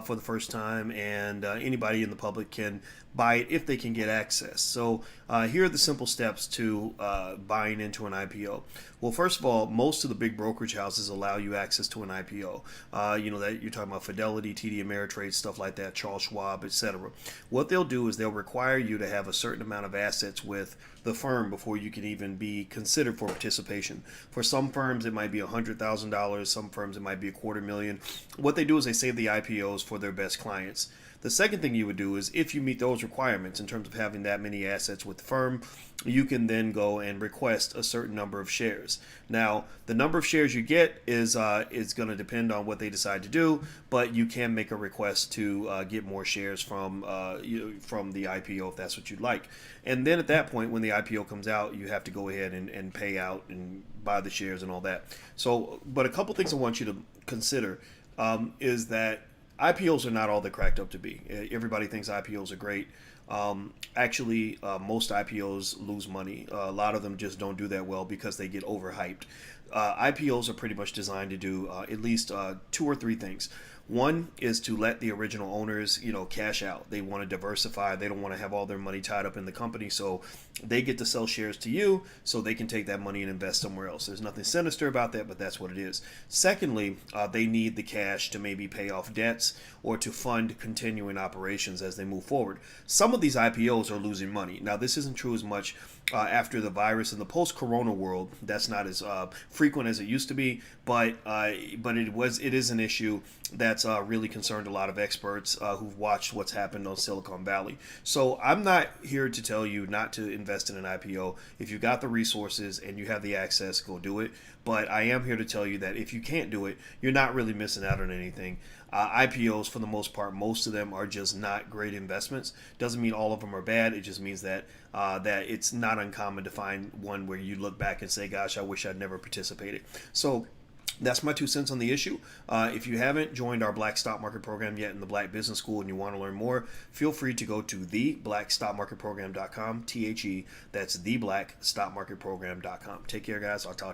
for the first time, and anybody in the public can buy it if they can get access. So here are the simple steps to buying into an IPO. Well, first of all, most of the big brokerage houses allow you access to an IPO. That you're talking about Fidelity, TD Ameritrade, stuff like that, Charles Schwab, etc. What they'll do is they'll require you to have a certain amount of assets with the firm before you can even be considered for participation. For some firms, it might be $100,000. Some firms, it might be $250,000. What they do is they save the IPOs for their best clients. The second thing you would do is, if you meet those requirements in terms of having that many assets with the firm, you can then go and request a certain number of shares. Now, the number of shares you get is going to depend on what they decide to do, but you can make a request to get more shares from the IPO if that's what you'd like. And then at that point, when the IPO comes out, you have to go ahead and pay out and buy the shares and all that. So, but a couple things I want you to consider is that IPOs are not all they're cracked up to be. Everybody thinks IPOs are great. Actually, most IPOs lose money. A lot of them just don't do that well because they get overhyped. IPOs are pretty much designed to do at least 2 or 3 things. One is to let the original owners, cash out. They want to diversify. They don't want to have all their money tied up in the company. So they get to sell shares to you so they can take that money and invest somewhere else. There's nothing sinister about that, but that's what it is. Secondly, they need the cash to maybe pay off debts or to fund continuing operations as they move forward. Some of these IPOs are losing money. Now, this isn't true as much after the virus in the post-corona world. That's not as frequent as it used to be, but it is an issue that's really concerned a lot of experts who've watched what's happened on Silicon Valley. So I'm not here to tell you not to invest in an IPO. If you've got the resources and you have the access, go do it. But I am here to tell you that if you can't do it, you're not really missing out on anything. IPOs, for the most part, most of them are just not great investments. Doesn't mean all of them are bad. It just means that it's not uncommon to find one where you look back and say, gosh, I wish I'd never participated. So that's my 2 cents on the issue. If you haven't joined our Black Stock Market Program yet in the Black Business School and you want to learn more, feel free to go to theblackstockmarketprogram.com, THE, that's theblackstockmarketprogram.com. Take care, guys. I'll talk to you.